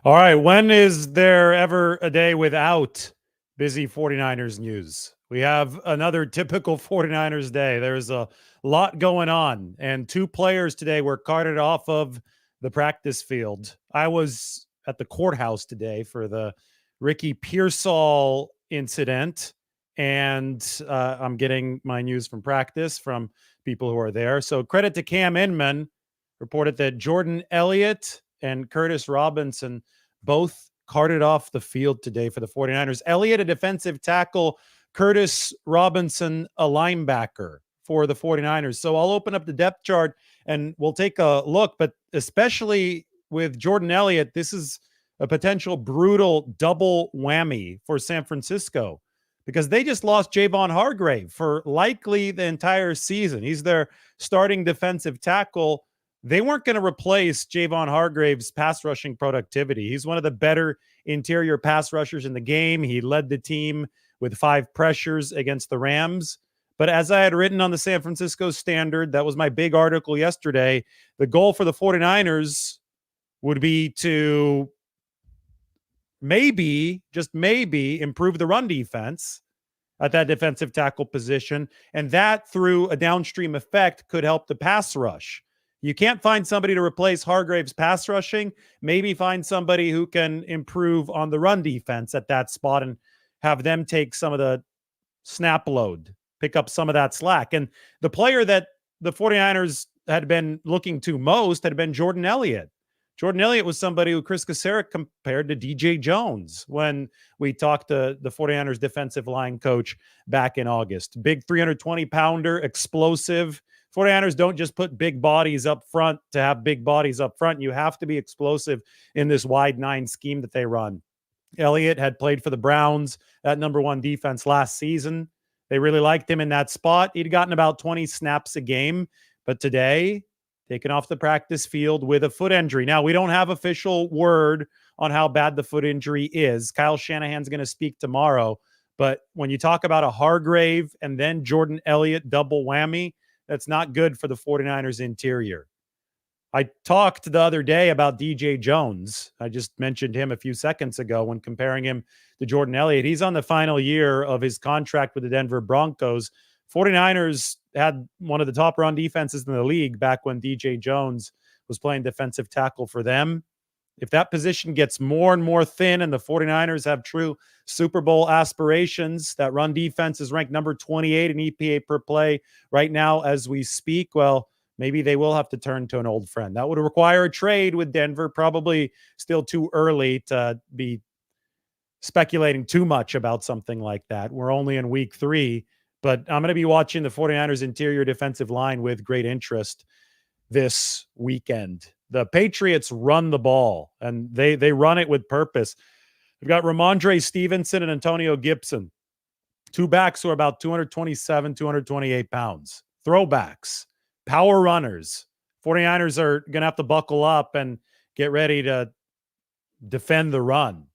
All right. When is there ever a day without busy 49ers news? We have another typical 49ers day. There's a lot going on, and two players today were carted off of the practice field. I was at the courthouse today for the Ricky Pearsall incident, and I'm getting my news from practice from people who are there. So credit to Cam Inman, reported that Jordan Elliott and Curtis Robinson both carted off the field today for the 49ers. Elliott, a defensive tackle, Curtis Robinson, a linebacker for the 49ers. So I'll open up the depth chart and we'll take a look, but especially with Jordan Elliott, this is a potential brutal double whammy for San Francisco because they just lost Javon Hargrave for likely the entire season. He's their starting defensive tackle. They weren't going to replace Javon Hargrave's pass rushing productivity. He's one of the better interior pass rushers in the game. He led the team with 5 pressures against the Rams. But as I had written on the San Francisco Standard, that was my big article yesterday, the goal for the 49ers would be to maybe, just maybe, improve the run defense at that defensive tackle position. And that, through a downstream effect, could help the pass rush. You can't find somebody to replace Hargrave's pass rushing. Maybe find somebody who can improve on the run defense at that spot and have them take some of the snap load, pick up some of that slack. And the player that the 49ers had been looking to most had been Jordan Elliott. Jordan Elliott was somebody who Chris Kaserik compared to DJ Jones when we talked to the 49ers defensive line coach back in August. Big 320-pounder, explosive. 49ers don't just put big bodies up front to have big bodies up front. You have to be explosive in this wide 9 scheme that they run. Elliott had played for the Browns, that number 1 defense last season. They really liked him in that spot. He'd gotten about 20 snaps a game, but today, taken off the practice field with a foot injury. Now, we don't have official word on how bad the foot injury is. Kyle Shanahan's going to speak tomorrow, but when you talk about a Hargrave and then Jordan Elliott double whammy, that's not good for the 49ers interior. I talked the other day about DJ Jones. I just mentioned him a few seconds ago when comparing him to Jordan Elliott. He's on the final year of his contract with the Denver Broncos. 49ers had one of the top run defenses in the league back when DJ Jones was playing defensive tackle for them. If that position gets more and more thin and the 49ers have true Super Bowl aspirations, that run defense is ranked number 28 in EPA per play right now as we speak. Well, maybe they will have to turn to an old friend. That would require a trade with Denver. Probably still too early to be speculating too much about something like that. We're only in week 3, but I'm going to be watching the 49ers interior defensive line with great interest this weekend. The Patriots run the ball, and they run it with purpose. We've got Ramondre Stevenson and Antonio Gibson, 2 backs who are about 227, 228 pounds. Throwbacks, power runners. 49ers are going to have to buckle up and get ready to defend the run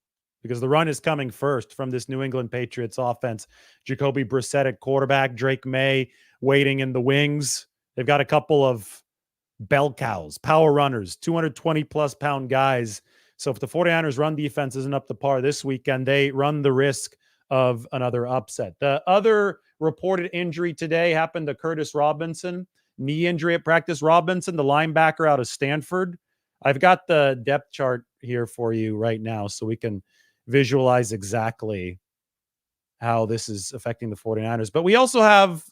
because the run is coming first from this New England Patriots offense. Jacoby Brissett at quarterback, Drake May waiting in the wings. They've got a couple of bell cows, power runners, 220-plus pound guys. So if the 49ers run defense isn't up to par this weekend, they run the risk of another upset. The other reported injury today happened to Curtis Robinson, knee injury at practice. Robinson, the linebacker out of Stanford. I've got the depth chart here for you right now so we can visualize exactly how this is affecting the 49ers. But we also have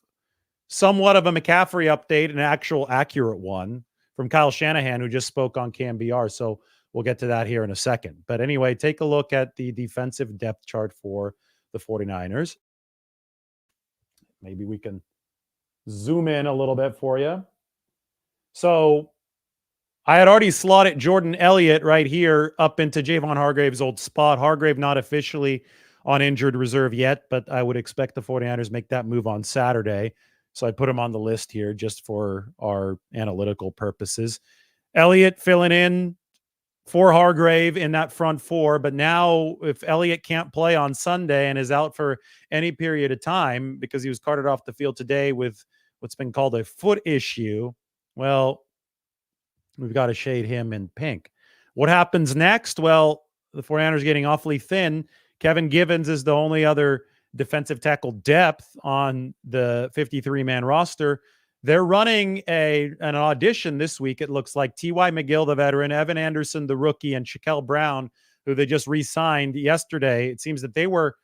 somewhat of a McCaffrey update, an actual accurate one from Kyle Shanahan, who just spoke on KMBR. So we'll get to that here in a second. But anyway, take a look at the defensive depth chart for the 49ers. Maybe we can zoom in a little bit for you. So I had already slotted Jordan Elliott right here up into Javon Hargrave's old spot. Hargrave not officially on injured reserve yet, but I would expect the 49ers make that move on Saturday. So I put him on the list here just for our analytical purposes. Elliott filling in for Hargrave in that front 4. But now if Elliott can't play on Sunday and is out for any period of time because he was carted off the field today with what's been called a foot issue, well, we've got to shade him in pink. What happens next? Well, the 49ers getting awfully thin. Kevin Givens is the only other defensive tackle depth on the 53-man roster. They're running an audition this week. It looks like T.Y. McGill, the veteran, Evan Anderson, the rookie, and Shaquille Brown, who they just re-signed yesterday. It seems that they were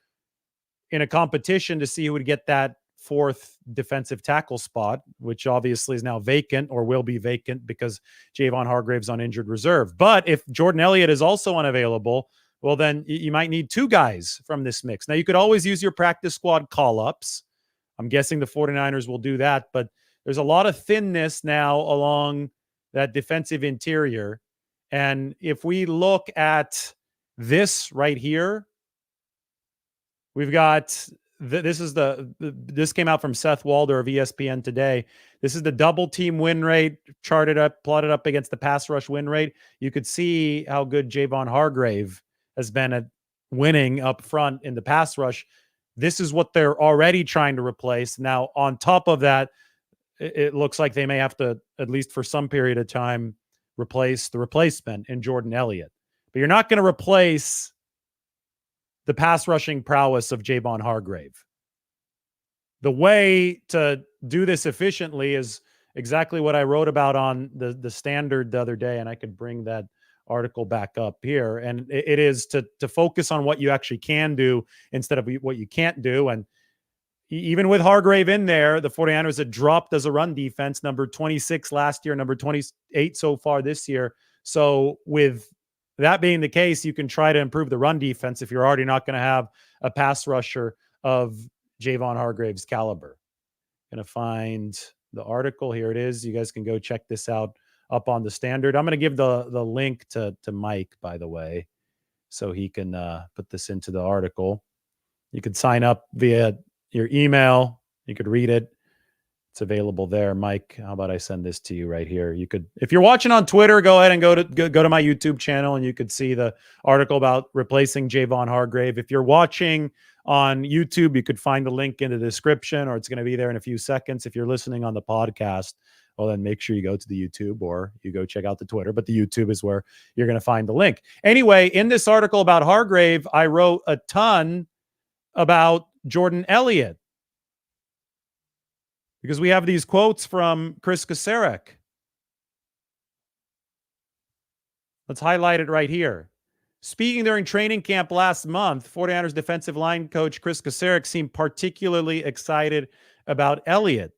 in a competition to see who would get that fourth defensive tackle spot, which obviously is now vacant or will be vacant because Javon Hargrave's on injured reserve. But if Jordan Elliott is also unavailable, well, then you might need two guys from this mix. Now, you could always use your practice squad call-ups. I'm guessing the 49ers will do that, but there's a lot of thinness now along that defensive interior. And if we look at this right here, we've got this came out from Seth Walder of ESPN today. This is the double team win rate plotted up against the pass rush win rate. You could see how good Javon Hargrave has been at winning up front in the pass rush. This is what they're already trying to replace. Now, on top of that, it looks like they may have to, at least for some period of time, replace the replacement in Jordan Elliott. But you're not going to replace the pass rushing prowess of Javon Hargrave. The way to do this efficiently is exactly what I wrote about on the Standard the other day, and I could bring that article back up here. And it is to focus on what you actually can do instead of what you can't do. And even with Hargrave in there, the 49ers had dropped as a run defense, number 26 last year, number 28 so far this year. So with that being the case, you can try to improve the run defense if you're already not going to have a pass rusher of Javon Hargrave's caliber. Going to find the article. Here it is. You guys can go check this out up on the Standard. I'm going to give the link to Mike, by the way, so he can put this into the article. You could sign up via your email. You could read it. It's available there. Mike, how about I send this to you right here? You could, if you're watching on Twitter, go ahead and go to my YouTube channel and you could see the article about replacing Javon Hargrave. If you're watching on YouTube, you could find the link in the description, or it's going to be there in a few seconds. If you're listening on the podcast, well, then make sure you go to the YouTube or you go check out the Twitter, but the YouTube is where you're going to find the link. Anyway, in this article about Hargrave, I wrote a ton about Jordan Elliott, because we have these quotes from Chris Kacerek. Let's highlight it right here. Speaking during training camp last month, 49ers defensive line coach Chris Kacerek seemed particularly excited about Elliott.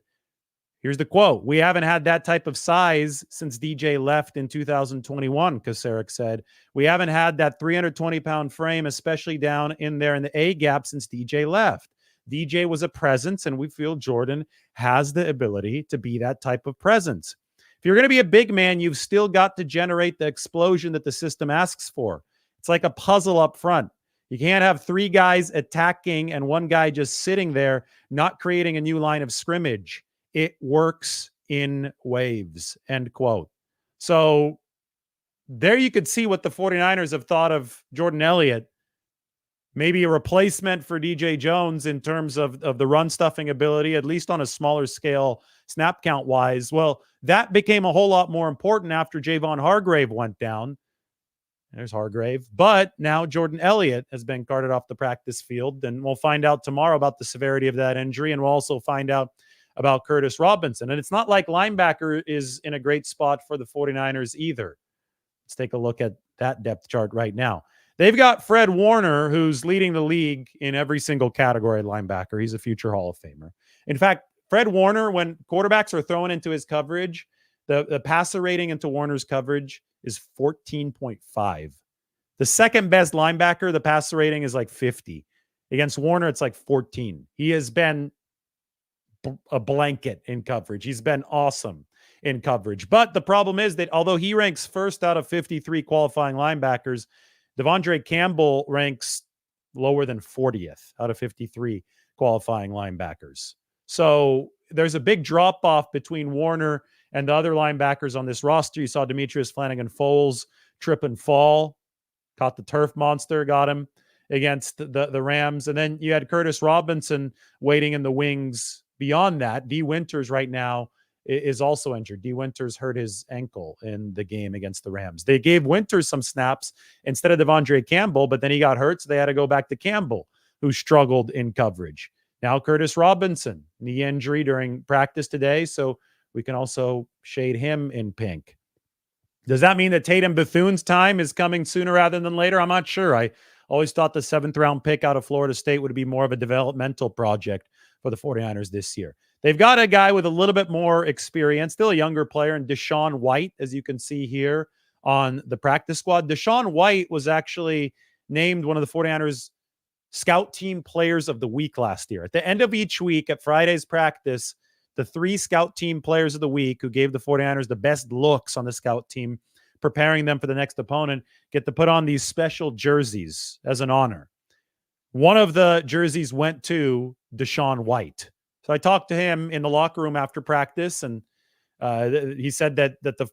Here's the quote. "We haven't had that type of size since DJ left in 2021, Kacerek said. "We haven't had that 320-pound frame, especially down in there in the A gap, since DJ left. DJ was a presence, and we feel Jordan has the ability to be that type of presence. If you're going to be a big man, you've still got to generate the explosion that the system asks for. It's like a puzzle up front. You can't have three guys attacking and one guy just sitting there, not creating a new line of scrimmage. It works in waves," end quote. So there you could see what the 49ers have thought of Jordan Elliott. Maybe a replacement for DJ Jones in terms of the run stuffing ability, at least on a smaller scale, snap count wise. Well, that became a whole lot more important after Javon Hargrave went down. There's Hargrave. But now Jordan Elliott has been carted off the practice field, and we'll find out tomorrow about the severity of that injury, and we'll also find out about Curtis Robinson. And it's not like linebacker is in a great spot for the 49ers either. Let's take a look at that depth chart right now. They've got Fred Warner, who's leading the league in every single category at linebacker. He's a future Hall of Famer. In fact, Fred Warner, when quarterbacks are thrown into his coverage, the passer rating into Warner's coverage is 14.5. The second best linebacker, the passer rating is like 50. Against Warner, it's like 14. He has been a blanket in coverage. He's been awesome in coverage. But the problem is that although he ranks first out of 53 qualifying linebackers, Devondre Campbell ranks lower than 40th out of 53 qualifying linebackers. So there's a big drop-off between Warner and the other linebackers on this roster. You saw Demetrius Flanagan-Foles trip and fall, caught the turf monster, got him against the Rams. And then you had Curtis Robinson waiting in the wings beyond that. D. Winters right now is also injured. D. Winters hurt his ankle in the game against the Rams. They gave Winters some snaps instead of Devondre Campbell, but then he got hurt, so they had to go back to Campbell, who struggled in coverage. Now Curtis Robinson, knee injury during practice today, so we can also shade him in pink. Does that mean that Tatum Bethune's time is coming sooner rather than later? I'm not sure. I always thought the 7th round pick out of Florida State would be more of a developmental project for the 49ers this year. They've got a guy with a little bit more experience, still a younger player, in Deshaun White, as you can see here on the practice squad. Deshaun White was actually named one of the 49ers scout team players of the week last year. At the end of each week at Friday's practice, the 3 scout team players of the week who gave the 49ers the best looks on the scout team, preparing them for the next opponent, get to put on these special jerseys as an honor. One of the jerseys went to Deshaun White. So I talked to him in the locker room after practice, and he said that the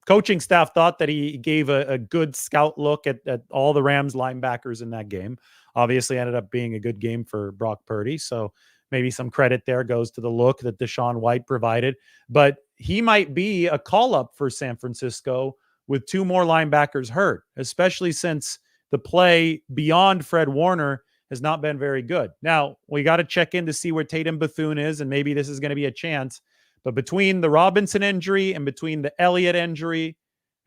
coaching staff thought that he gave a good scout look at all the Rams linebackers in that game. Obviously ended up being a good game for Brock Purdy. So maybe some credit there goes to the look that Deshaun White provided. But he might be a call-up for San Francisco with 2 more linebackers hurt, especially since the play beyond Fred Warner has not been very good. Now, we got to check in to see where Tatum Bethune is, and maybe this is going to be a chance. But between the Robinson injury and between the Elliott injury,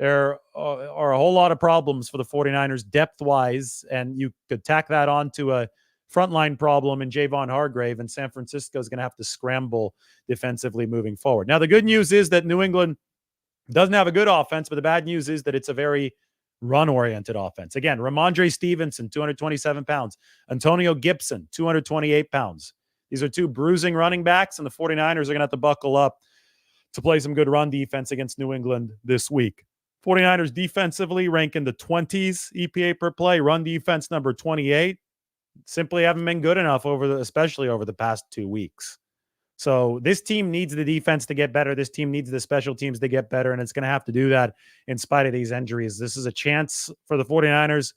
there are a whole lot of problems for the 49ers depth-wise, and you could tack that on to a frontline problem in Javon Hargrave, and San Francisco is going to have to scramble defensively moving forward. Now, the good news is that New England doesn't have a good offense, but the bad news is that it's a very run-oriented offense. Again, Ramondre Stevenson, 227 pounds. Antonio Gibson, 228 pounds. These are 2 bruising running backs, and the 49ers are going to have to buckle up to play some good run defense against New England this week. 49ers defensively rank in the 20s EPA per play. Run defense number 28. Simply haven't been good enough especially over the past 2 weeks. So this team needs the defense to get better. This team needs the special teams to get better, and it's going to have to do that in spite of these injuries. This is a chance for the 49ers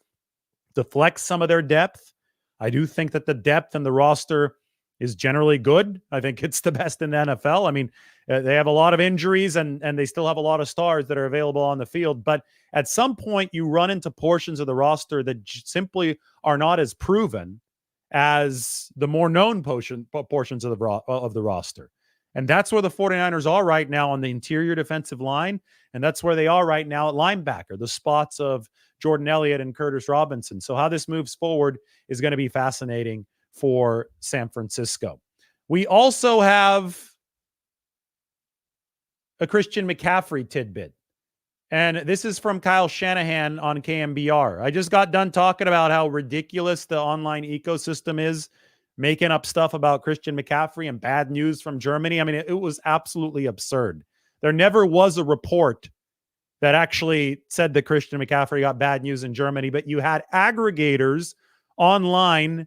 to flex some of their depth. I do think that the depth in the roster is generally good. I think it's the best in the NFL. I mean, they have a lot of injuries, and they still have a lot of stars that are available on the field. But at some point, you run into portions of the roster that simply are not as proven as the more known portions of the roster. And that's where the 49ers are right now on the interior defensive line. And that's where they are right now at linebacker, the spots of Jordan Elliott and Curtis Robinson. So how this moves forward is going to be fascinating for San Francisco. We also have a Christian McCaffrey tidbit. And this is from Kyle Shanahan on KMBR. I just got done talking about how ridiculous the online ecosystem is, making up stuff about Christian McCaffrey and bad news from Germany. I mean, it was absolutely absurd. There never was a report that actually said that Christian McCaffrey got bad news in Germany, but you had aggregators online,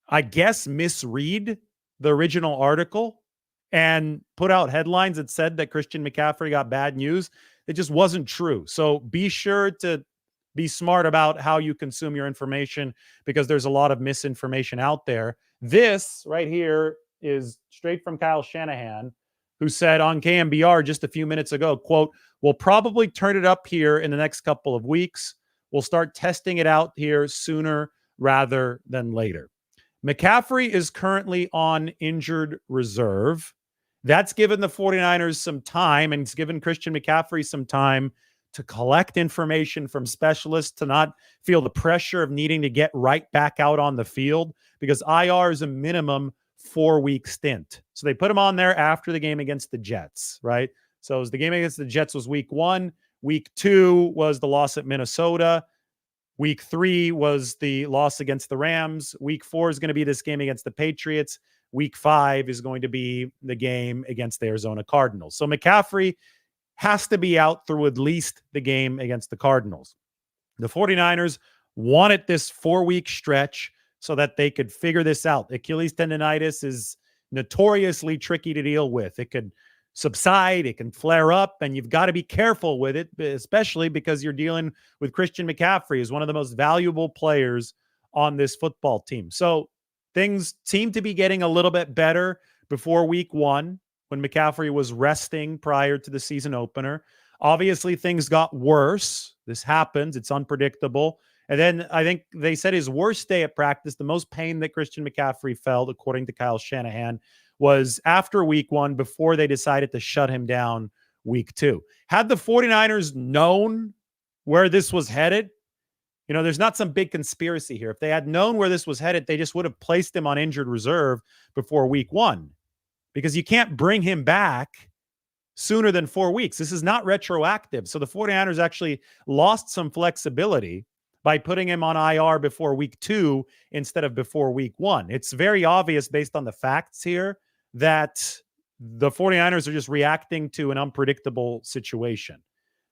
I guess, misread the original article and put out headlines that said that Christian McCaffrey got bad news. It just wasn't true. So be sure to be smart about how you consume your information, because there's a lot of misinformation out there. This right here is straight from Kyle Shanahan, who said on KMBR just a few minutes ago, quote, "We'll probably turn it up here in the next couple of weeks. We'll start testing it out here sooner rather than later." McCaffrey is currently on injured reserve. That's given the 49ers some time, and it's given Christian McCaffrey some time to collect information from specialists, to not feel the pressure of needing to get right back out on the field, because IR is a minimum 4-week stint. So they put him on there after the game against the Jets, right? So the game against the Jets was week 1. Week 2 was the loss at Minnesota. Week 3 was the loss against the Rams. Week 4 is going to be this game against the Patriots. Week 5 is going to be the game against the Arizona Cardinals. So McCaffrey has to be out through at least the game against the Cardinals. The 49ers wanted this 4-week stretch so that they could figure this out. Achilles tendonitis is notoriously tricky to deal with. It could subside, it can flare up, and you've got to be careful with it, especially because you're dealing with Christian McCaffrey, who's one of the most valuable players on this football team. So things seem to be getting a little bit better before week 1. when McCaffrey was resting prior to the season opener. Obviously, things got worse. This happens. It's unpredictable. And then I think they said his worst day at practice, the most pain that Christian McCaffrey felt, according to Kyle Shanahan, was after week 1 before they decided to shut him down week 2. Had the 49ers known where this was headed, there's not some big conspiracy here. If they had known where this was headed, they just would have placed him on injured reserve before week 1, because you can't bring him back sooner than 4 weeks. This is not retroactive. So the 49ers actually lost some flexibility by putting him on IR before week 2 instead of before week 1. It's very obvious based on the facts here that the 49ers are just reacting to an unpredictable situation.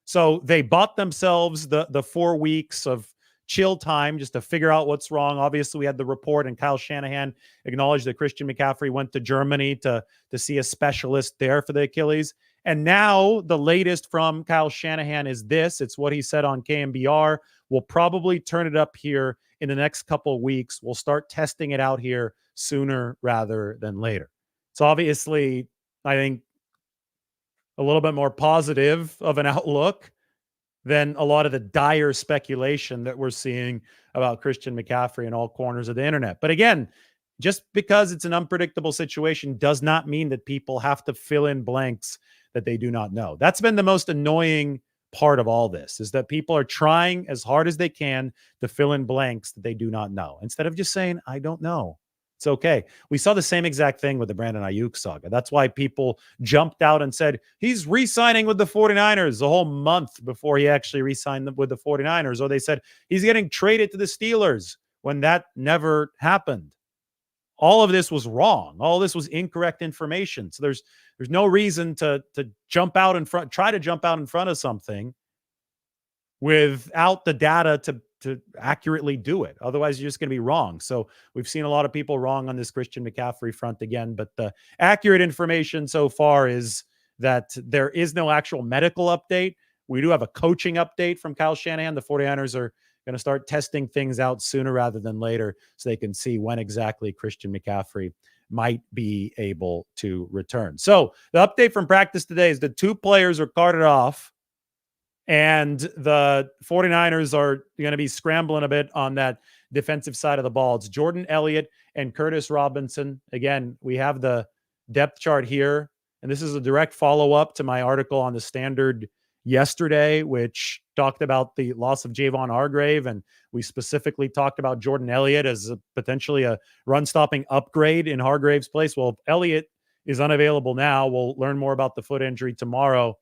So they bought themselves the 4 weeks of chill time just to figure out what's wrong. Obviously, we had the report, and Kyle Shanahan acknowledged that Christian McCaffrey went to Germany to see a specialist there for the Achilles. And now the latest from Kyle Shanahan is this. It's what he said on KMBR. We'll probably turn it up here in the next couple of weeks. We'll start testing it out here sooner rather than later. It's obviously, I think, a little bit more positive of an outlook than a lot of the dire speculation that we're seeing about Christian McCaffrey in all corners of the internet. But again, just because it's an unpredictable situation does not mean that people have to fill in blanks that they do not know. That's been the most annoying part of all this, is that people are trying as hard as they can to fill in blanks that they do not know, instead of just saying, I don't know. It's okay. We saw the same exact thing with the Brandon Ayuk saga. That's why people jumped out and said, he's re-signing with the 49ers a whole month before he actually re-signed with the 49ers. Or they said he's getting traded to the Steelers when that never happened. All of this was wrong. All of this was incorrect information. So there's no reason to jump out in front, try to jump out in front of something without the data to accurately do it. Otherwise, you're just going to be wrong. So we've seen a lot of people wrong on this Christian McCaffrey front again, but the accurate information so far is that there is no actual medical update. We do have a coaching update from Kyle Shanahan. The 49ers are going to start testing things out sooner rather than later so they can see when exactly Christian McCaffrey might be able to return. So the update from practice today is the 2 players are carted off, and the 49ers are going to be scrambling a bit on that defensive side of the ball. It's Jordan Elliott and Curtis Robinson. Again, we have the depth chart here, and this is a direct follow-up to my article on the Standard yesterday, which talked about the loss of Javon Hargrave, and we specifically talked about Jordan Elliott as potentially a run-stopping upgrade in Hargrave's place. Well, if Elliott is unavailable now, we'll learn more about the foot injury tomorrow.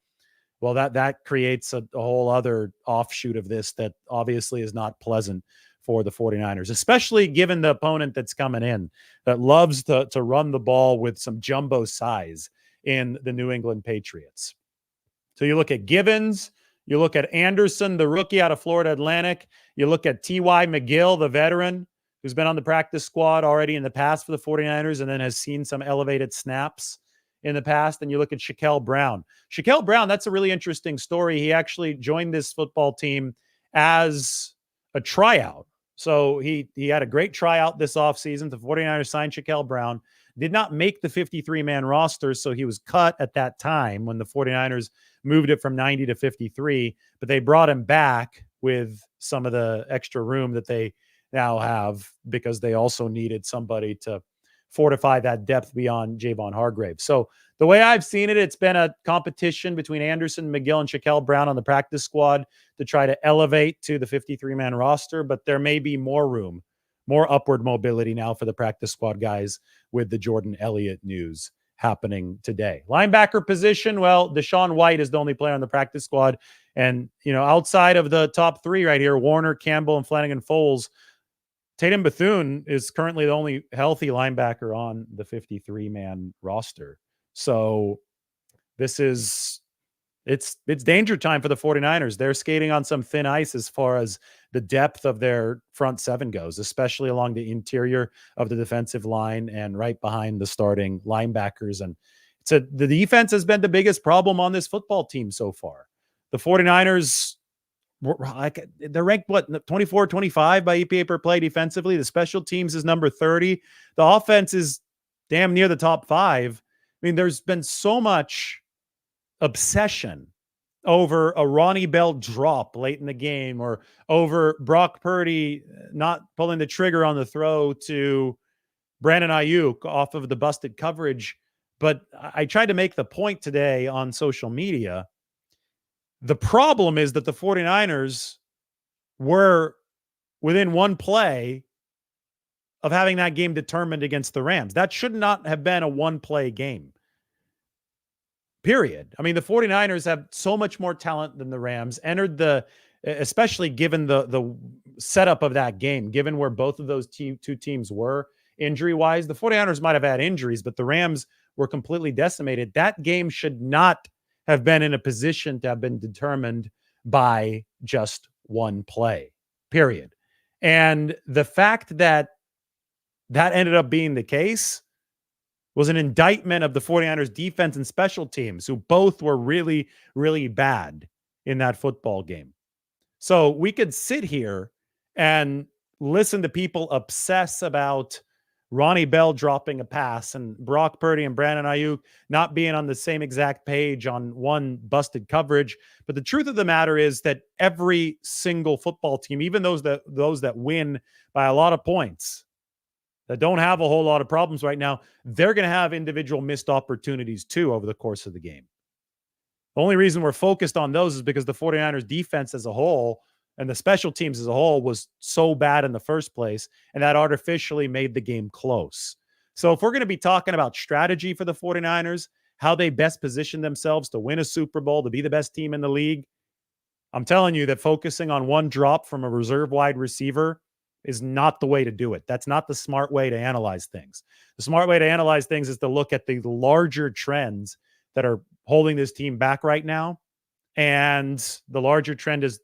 Well, that creates a whole other offshoot of this that obviously is not pleasant for the 49ers, especially given the opponent that's coming in that loves to run the ball with some jumbo size in the New England Patriots. So you look at Givens, you look at Anderson, the rookie out of Florida Atlantic, you look at T.Y. McGill, the veteran, who's been on the practice squad already in the past for the 49ers and then has seen some elevated snaps in the past, and you look at Shaquille Brown. Shaquille Brown, that's a really interesting story. He actually joined this football team as a tryout. So he had a great tryout this offseason. The 49ers signed Shaquille Brown, did not make the 53-man roster, so he was cut at that time when the 49ers moved it from 90 to 53, but they brought him back with some of the extra room that they now have because they also needed somebody to fortify that depth beyond Javon Hargrave. So the way I've seen it, it's been a competition between Anderson, McGill, and Shaquille Brown on the practice squad to try to elevate to the 53-man roster, but there may be more room, more upward mobility now for the practice squad guys with the Jordan Elliott news happening today. Linebacker position, well, Deshaun White is the only player on the practice squad. And, outside of the top 3 right here, Warner, Campbell, and Flanagan-Foles, Tatum Bethune is currently the only healthy linebacker on the 53-man roster. So this is it's danger time for the 49ers. They're skating on some thin ice as far as the depth of their front 7 goes, especially along the interior of the defensive line and right behind the starting linebackers. And the defense has been the biggest problem on this football team so far. The 49ers, they're ranked 24, 25 by EPA per play defensively. The special teams is number 30. The offense is damn near the top 5, I mean, there's been so much obsession over a Ronnie Bell drop late in the game or over Brock Purdy not pulling the trigger on the throw to Brandon Ayuk off of the busted coverage. But I tried to make the point today on social media. The problem is that the 49ers were within one play of having that game determined against the Rams. That should not have been a one-play game. Period. I mean, the 49ers have so much more talent than the Rams, especially given the setup of that game, given where both of those two teams were injury-wise. The 49ers might have had injuries, but the Rams were completely decimated. That game should not have been in a position to have been determined by just one play, period. And the fact that that ended up being the case was an indictment of the 49ers defense and special teams, who both were really, really bad in that football game. So we could sit here and listen to people obsess about Ronnie Bell dropping a pass and Brock Purdy and Brandon Ayuk not being on the same exact page on one busted coverage. But the truth of the matter is that every single football team, even those that win by a lot of points, that don't have a whole lot of problems right now, they're going to have individual missed opportunities too over the course of the game. The only reason we're focused on those is because the 49ers defense as a whole and the special teams as a whole was so bad in the first place, and that artificially made the game close. So if we're going to be talking about strategy for the 49ers, how they best position themselves to win a Super Bowl, to be the best team in the league, I'm telling you that focusing on one drop from a reserve wide receiver is not the way to do it. That's not the smart way to analyze things. The smart way to analyze things is to look at the larger trends that are holding this team back right now. And the larger trend is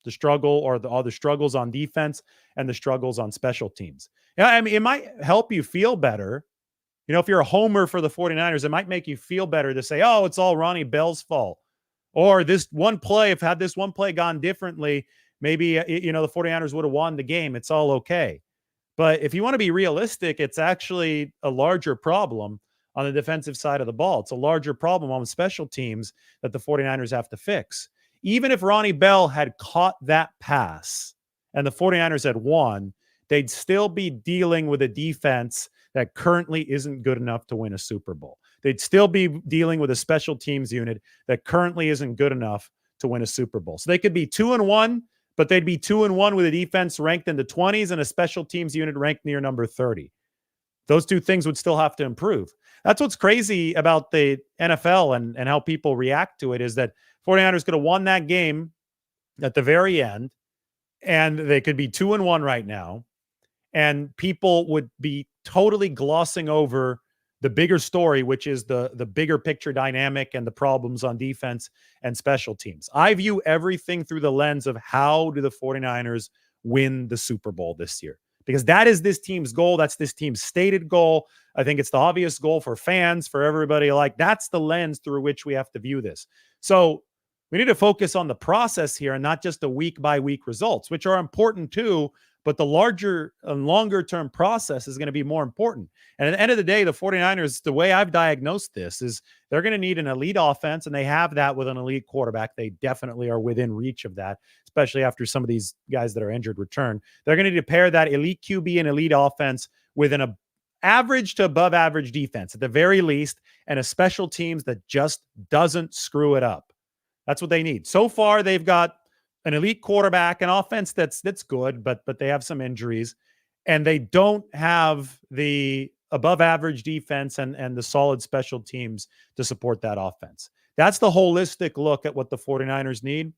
the struggle or all the struggles on defense and the struggles on special teams. Yeah, I mean, it might help you feel better. You know, if you're a homer for the 49ers, it might make you feel better to say, oh, it's all Ronnie Bell's fault. Or this one play, if had this one play gone differently, maybe, the 49ers would have won the game. It's all okay. But if you want to be realistic, it's actually a larger problem on the defensive side of the ball. It's a larger problem on special teams that the 49ers have to fix. Even if Ronnie Bell had caught that pass and the 49ers had won, they'd still be dealing with a defense that currently isn't good enough to win a Super Bowl. They'd still be dealing with a special teams unit that currently isn't good enough to win a Super Bowl. So they could be 2-1, but they'd be 2-1 with a defense ranked in the 20s and a special teams unit ranked near number 30. Those two things would still have to improve. That's what's crazy about the NFL and how people react to it, is that 49ers could have won that game at the very end, and they could be 2-1 right now, and people would be totally glossing over the bigger story, which is the bigger picture dynamic and the problems on defense and special teams. I view everything through the lens of how do the 49ers win the Super Bowl this year? Because that is this team's goal. That's this team's stated goal. I think it's the obvious goal for fans, for everybody. Like, that's the lens through which we have to view this. So we need to focus on the process here and not just the week by week results, which are important too. But the larger and longer term process is going to be more important. And at the end of the day, the 49ers, the way I've diagnosed this is they're going to need an elite offense, and they have that with an elite quarterback. They definitely are within reach of that, especially after some of these guys that are injured return. They're going to need to pair that elite QB and elite offense with an average to above average defense at the very least, and a special teams that just doesn't screw it up. That's what they need. So far, they've got an elite quarterback, an offense that's good, but they have some injuries, and they don't have the above average defense and the solid special teams to support that offense. That's the holistic look at what the 49ers need.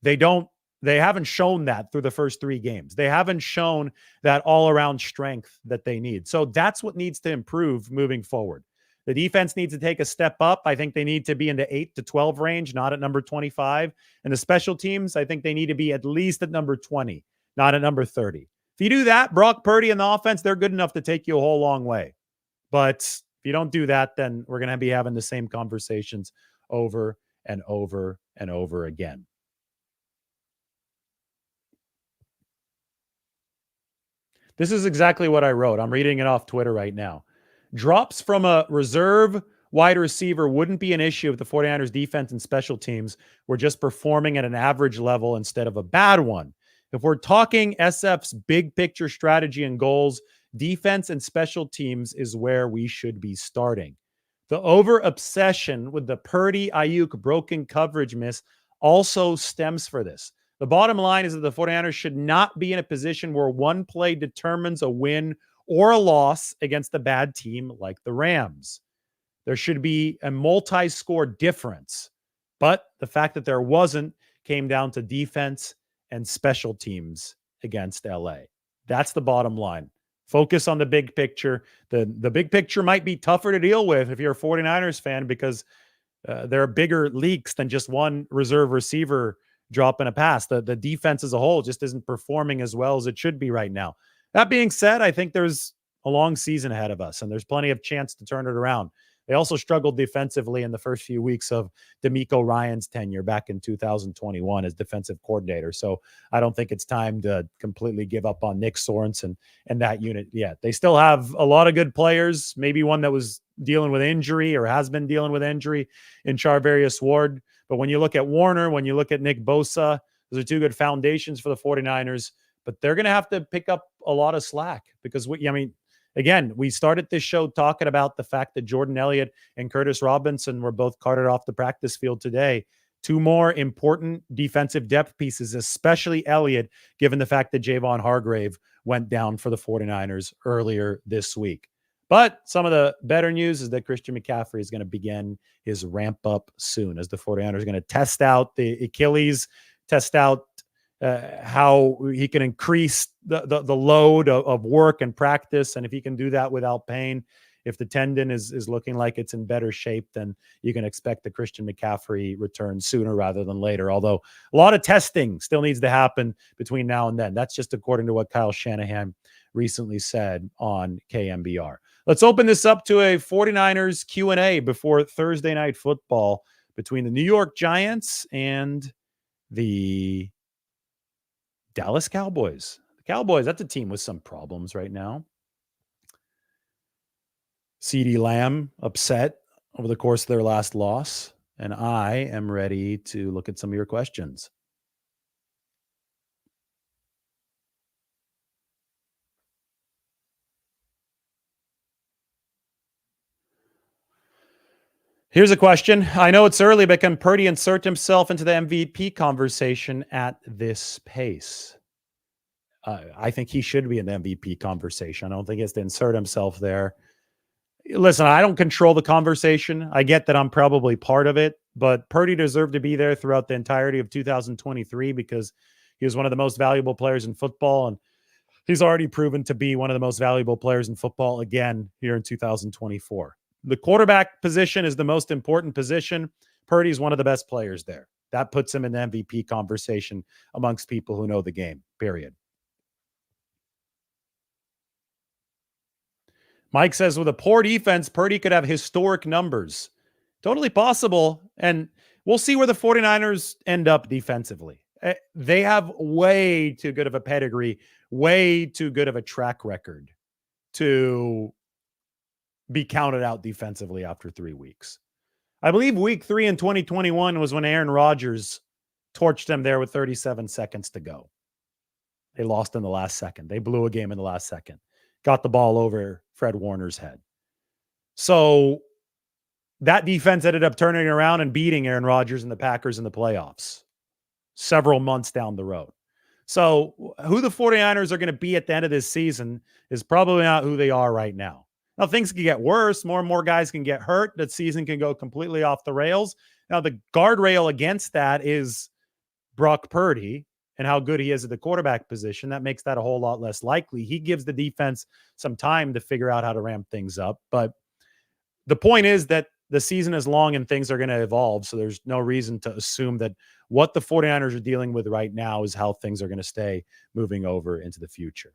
They haven't shown that through the first 3 games. They haven't shown that all around strength that they need. So that's what needs to improve moving forward. The defense needs to take a step up. I think they need to be in the 8 to 12 range, not at number 25. And the special teams, I think they need to be at least at number 20, not at number 30. If you do that, Brock Purdy and the offense, they're good enough to take you a whole long way. But if you don't do that, then we're going to be having the same conversations over and over and over again. This is exactly what I wrote. I'm reading it off Twitter right now. Drops from a reserve wide receiver wouldn't be an issue if the 49ers defense and special teams were just performing at an average level instead of a bad one. If we're talking SF's big picture strategy and goals, defense and special teams is where we should be starting. The over obsession with the Purdy Ayuk broken coverage miss also stems for this. The bottom line is that the 49ers should not be in a position where one play determines a win or a loss against a bad team like the Rams. There should be a multi-score difference. But the fact that there wasn't came down to defense and special teams against LA. That's the bottom line. Focus on the big picture. The big picture might be tougher to deal with if you're a 49ers fan because there are bigger leaks than just one reserve receiver dropping a pass. The defense as a whole just isn't performing as well as it should be right now. That being said, I think there's a long season ahead of us, and there's plenty of chance to turn it around. They also struggled defensively in the first few weeks of DeMeco Ryan's tenure back in 2021 as defensive coordinator. So I don't think it's time to completely give up on Nick Sorensen and that unit yet. They still have a lot of good players, maybe one that was dealing with injury or has been dealing with injury in Charvarius Ward. But when you look at Warner, when you look at Nick Bosa, those are two good foundations for the 49ers. But they're going to have to pick up a lot of slack because, again, we started this show talking about the fact that Jordan Elliott and Curtis Robinson were both carted off the practice field today. Two more important defensive depth pieces, especially Elliott, given the fact that Javon Hargrave went down for the 49ers earlier this week. But some of the better news is that Christian McCaffrey is going to begin his ramp up soon as the 49ers are going to test out the Achilles, test out how he can increase the load of work and practice. And if he can do that without pain, if the tendon is looking like it's in better shape, then you can expect the Christian McCaffrey return sooner rather than later. Although a lot of testing still needs to happen between now and then. That's just according to what Kyle Shanahan recently said on KMBR. Let's open this up to a 49ers Q&A before Thursday Night Football between the New York Giants and the Dallas Cowboys. The Cowboys, that's a team with some problems right now. CeeDee Lamb upset over the course of their last loss, and I am ready to look at some of your questions. Here's a question. I know it's early, but can Purdy insert himself into the MVP conversation at this pace? I think he should be in the MVP conversation. I don't think he has to insert himself there. Listen, I don't control the conversation. I get that I'm probably part of it, but Purdy deserved to be there throughout the entirety of 2023 because he was one of the most valuable players in football, and he's already proven to be one of the most valuable players in football again here in 2024. The quarterback position is the most important position. Purdy's one of the best players there. That puts him in the MVP conversation amongst people who know the game, period. Mike says, with a poor defense, Purdy could have historic numbers. Totally possible. And we'll see where the 49ers end up defensively. They have way too good of a pedigree, way too good of a track record to be counted out defensively after 3 weeks. I believe week 3 in 2021 was when Aaron Rodgers torched them there with 37 seconds to go. They lost in the last second. They blew a game in the last second. Got the ball over Fred Warner's head. So that defense ended up turning around and beating Aaron Rodgers and the Packers in the playoffs several months down the road. So who the 49ers are going to be at the end of this season is probably not who they are right now. Now, things can get worse. More and more guys can get hurt. That season can go completely off the rails. Now, the guardrail against that is Brock Purdy and how good he is at the quarterback position. That makes that a whole lot less likely. He gives the defense some time to figure out how to ramp things up. But the point is that the season is long and things are going to evolve. So there's no reason to assume that what the 49ers are dealing with right now is how things are going to stay moving over into the future.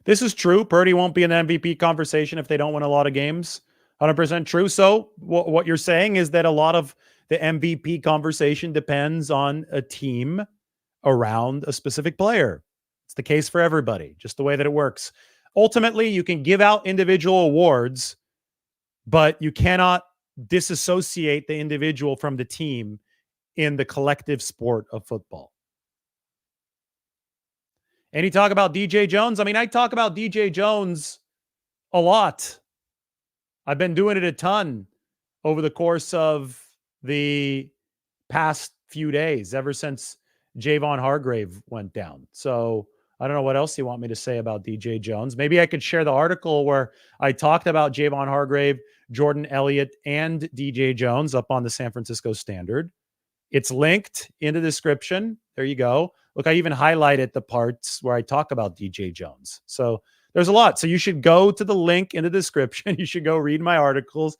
This is true. Purdy won't be in the MVP conversation if they don't win a lot of games. 100% true. So what you're saying is that a lot of the MVP conversation depends on a team around a specific player. It's the case for everybody, just the way that it works. Ultimately, you can give out individual awards, but you cannot disassociate the individual from the team in the collective sport of football. And you talk about DJ Jones. I mean, I talk about DJ Jones a lot. I've been doing it a ton over the course of the past few days, ever since Javon Hargrave went down. So I don't know what else you want me to say about DJ Jones. Maybe I could share the article where I talked about Javon Hargrave, Jordan Elliott, and DJ Jones up on the San Francisco Standard. It's linked in the description. There you go. Look, I even highlighted the parts where I talk about DJ Jones. So there's a lot. So you should go to the link in the description. You should go read my articles.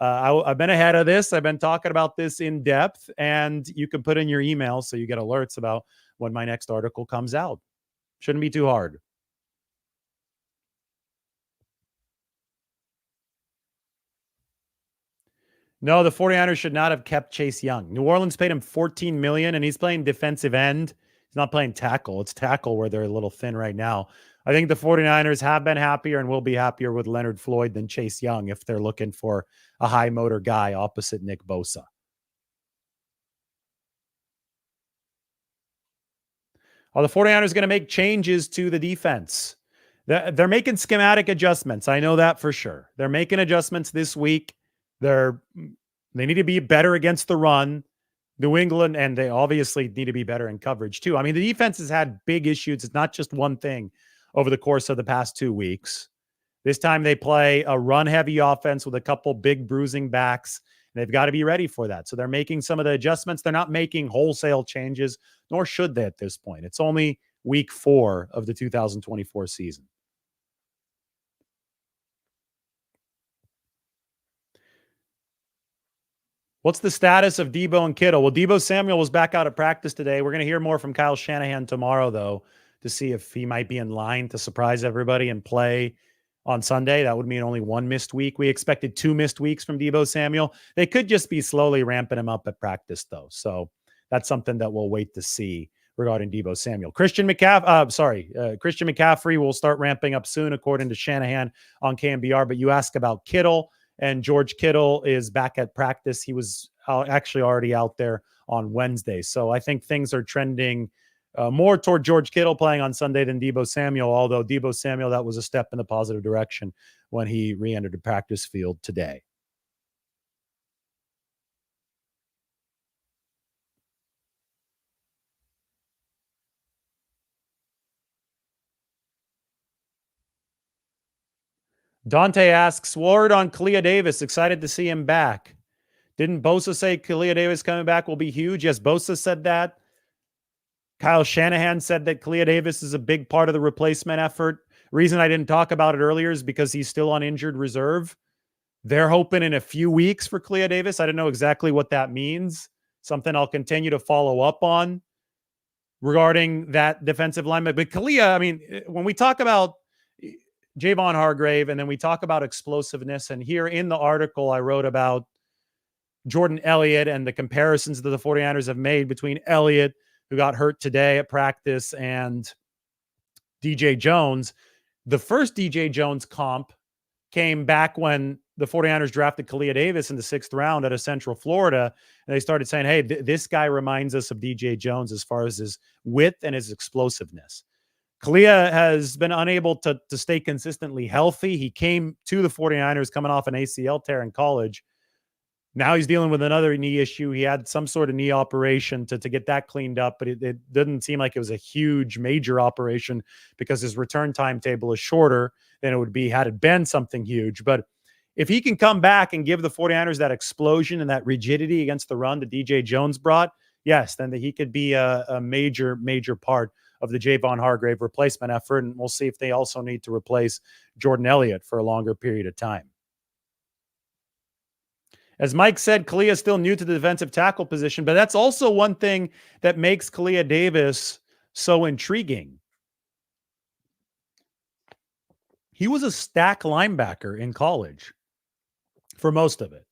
I've been ahead of this. I've been talking about this in depth, and you can put in your email so you get alerts about when my next article comes out. Shouldn't be too hard. No, the 49ers should not have kept Chase Young. New Orleans paid him $14 million, and he's playing defensive end. He's not playing tackle. It's tackle where they're a little thin right now. I think the 49ers have been happier and will be happier with Leonard Floyd than Chase Young if they're looking for a high motor guy opposite Nick Bosa. Are the 49ers going to make changes to the defense? They're making schematic adjustments. I know that for sure. They're making adjustments this week. They need to be better against the run. New England, and they obviously need to be better in coverage too. I mean, the defense has had big issues. It's not just one thing over the course of the past 2 weeks. This time they play a run-heavy offense with a couple big bruising backs. They've got to be ready for that. So they're making some of the adjustments. They're not making wholesale changes, nor should they at this point. It's only week 4 of the 2024 season. What's the status of Deebo and Kittle? Well, Deebo Samuel was back out at practice today. We're going to hear more from Kyle Shanahan tomorrow, though, to see if he might be in line to surprise everybody and play on Sunday. That would mean only 1 missed week. We expected 2 missed weeks from Deebo Samuel. They could just be slowly ramping him up at practice, though. So that's something that we'll wait to see regarding Deebo Samuel. Christian McCaffrey will start ramping up soon, according to Shanahan on KMBR. But you ask about Kittle. And George Kittle is back at practice. He was actually already out there on Wednesday. So I think things are trending more toward George Kittle playing on Sunday than Deebo Samuel, although Deebo Samuel, that was a step in the positive direction when he re-entered the practice field today. Dante asks, word on Kalia Davis. Excited to see him back. Didn't Bosa say Kalia Davis coming back will be huge? Yes, Bosa said that. Kyle Shanahan said that Kalia Davis is a big part of the replacement effort. Reason I didn't talk about it earlier is because he's still on injured reserve. They're hoping in a few weeks for Kalia Davis. I don't know exactly what that means. Something I'll continue to follow up on regarding that defensive lineman. But Kalia, I mean, when we talk about Javon Hargrave, and then we talk about explosiveness. And here in the article, I wrote about Jordan Elliott and the comparisons that the 49ers have made between Elliott, who got hurt today at practice, and DJ Jones. The first DJ Jones comp came back when the 49ers drafted Kalia Davis in the 6th round out of Central Florida. And they started saying, hey, this guy reminds us of DJ Jones as far as his width and his explosiveness. Kalia has been unable to stay consistently healthy. He came to the 49ers coming off an ACL tear in college. Now he's dealing with another knee issue. He had some sort of knee operation to get that cleaned up, but it didn't seem like it was a huge, major operation because his return timetable is shorter than it would be had it been something huge. But if he can come back and give the 49ers that explosion and that rigidity against the run that DJ Jones brought, yes, then he could be a major, major part of the Javon Hargrave replacement effort. And we'll see if they also need to replace Jordan Elliott for a longer period of time. As Mike said, Kalia is still new to the defensive tackle position, but that's also one thing that makes Kalia Davis so intriguing. He was a stack linebacker in college for most of it.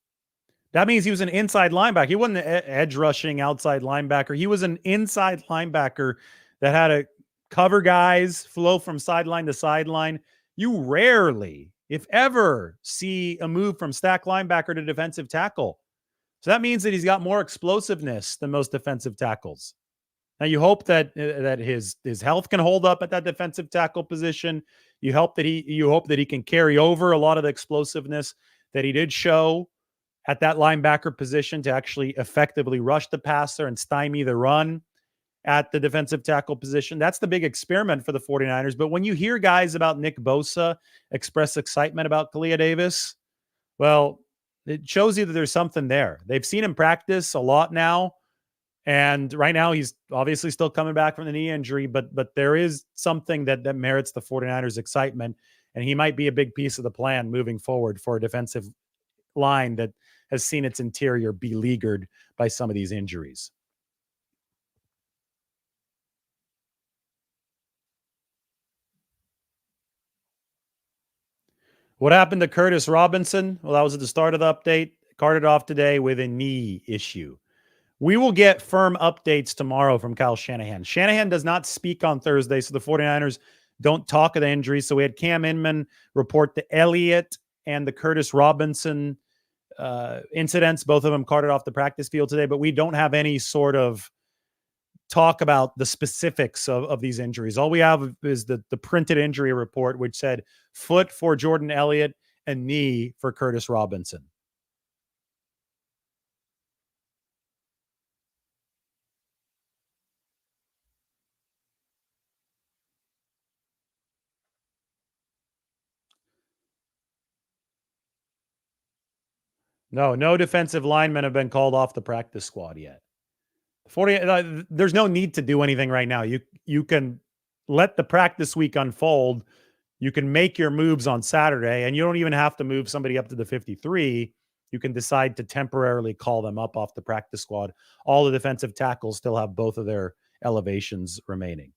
That means he was an inside linebacker. He wasn't an edge rushing outside linebacker. He was an inside linebacker that had to cover guys, flow from sideline to sideline. You rarely, if ever, see a move from stack linebacker to defensive tackle. So that means that he's got more explosiveness than most defensive tackles. Now you hope that his health can hold up at that defensive tackle position. You hope that he can carry over a lot of the explosiveness that he did show at that linebacker position to actually effectively rush the passer and stymie the run at the defensive tackle position. That's the big experiment for the 49ers. But when you hear guys about Nick Bosa express excitement about Kalia Davis, well, it shows you that there's something there. They've seen him practice a lot now. And right now he's obviously still coming back from the knee injury, but there is something that merits the 49ers excitement. And he might be a big piece of the plan moving forward for a defensive line that has seen its interior beleaguered by some of these injuries. What happened to Curtis Robinson? Well, that was at the start of the update. Carted off today with a knee issue. We will get firm updates tomorrow from Kyle Shanahan. Shanahan does not speak on Thursday, so the 49ers don't talk of the injuries. So we had Cam Inman report the Elliott and the Curtis Robinson incidents. Both of them carted off the practice field today, but we don't have any sort of talk about the specifics of these injuries. All we have is the printed injury report, which said foot for Jordan Elliott and knee for Curtis Robinson. No defensive linemen have been called off the practice squad yet. 40. There's no need to do anything right now. You can let the practice week unfold. You can make your moves on Saturday, and you don't even have to move somebody up to the 53. You can decide to temporarily call them up off the practice squad. All the defensive tackles still have both of their elevations remaining.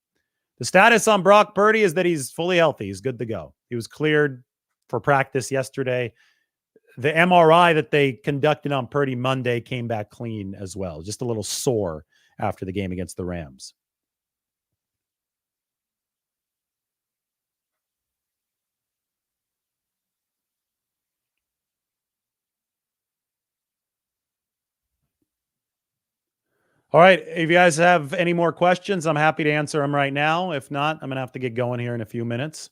The status on Brock Purdy is that he's fully healthy. He's good to go. He was cleared for practice yesterday. The MRI that they conducted on Purdy Monday came back clean as well. Just a little sore after the game against the Rams. All right. If you guys have any more questions, I'm happy to answer them right now. If not, I'm going to have to get going here in a few minutes.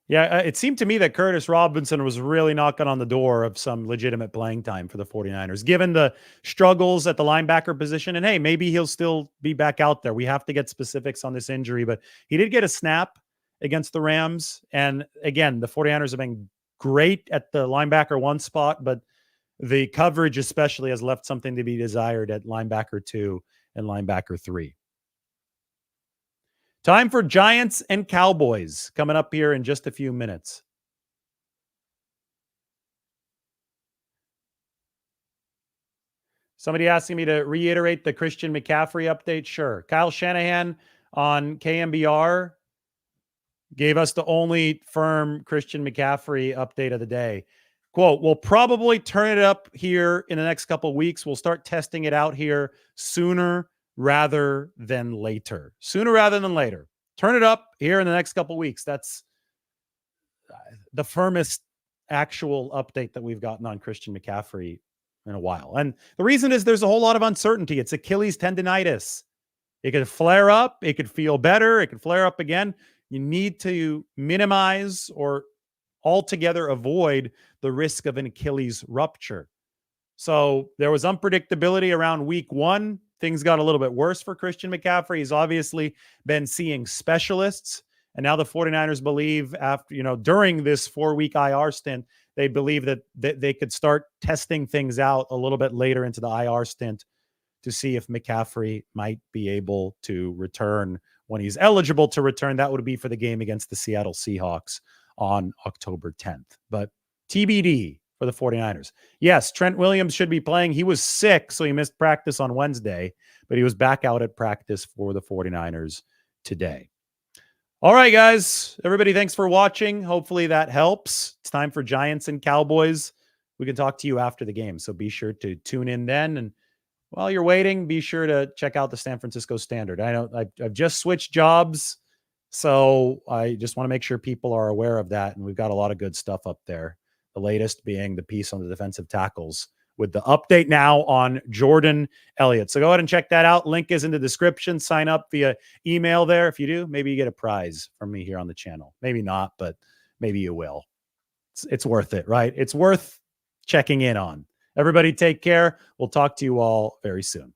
Yeah, it seemed to me that Curtis Robinson was really knocking on the door of some legitimate playing time for the 49ers, given the struggles at the linebacker position. And hey, maybe he'll still be back out there. We have to get specifics on this injury, but he did get a snap against the Rams. And again, the 49ers have been great at the linebacker one spot, but the coverage especially has left something to be desired at linebacker 2 and linebacker 3. Time for Giants and Cowboys coming up here in just a few minutes. Somebody asking me to reiterate the Christian McCaffrey update. Sure. Kyle Shanahan on KMBR gave us the only firm Christian McCaffrey update of the day. Quote, we'll probably turn it up here in the next couple of weeks. We'll start testing it out here sooner rather than later. Sooner rather than later. Turn it up here in the next couple of weeks. That's the firmest actual update that we've gotten on Christian McCaffrey in a while. And the reason is there's a whole lot of uncertainty. It's Achilles tendonitis. It could flare up. It could feel better. It could flare up again. You need to minimize or altogether avoid the risk of an Achilles rupture. So there was unpredictability around week 1. Things got a little bit worse for Christian McCaffrey. He's obviously been seeing specialists. And now the 49ers believe after, during this 4-week IR stint, they believe that they could start testing things out a little bit later into the IR stint to see if McCaffrey might be able to return when he's eligible to return. That would be for the game against the Seattle Seahawks on October 10th. But TBD for the 49ers. Yes, Trent Williams should be playing. He was sick, so he missed practice on Wednesday, but he was back out at practice for the 49ers today. All right, guys. Everybody, thanks for watching. Hopefully that helps. It's time for Giants and Cowboys. We can talk to you after the game, so be sure to tune in then. And While you're waiting, be sure to check out the San Francisco Standard. I know I've just switched jobs, so I just want to make sure people are aware of that. And we've got a lot of good stuff up there. The latest being the piece on the defensive tackles with the update now on Jordan Elliott. So go ahead and check that out. Link is in the description. Sign up via email there. If you do, maybe you get a prize from me here on the channel. Maybe not, but maybe you will. It's worth it, right? It's worth checking in on. Everybody take care. We'll talk to you all very soon.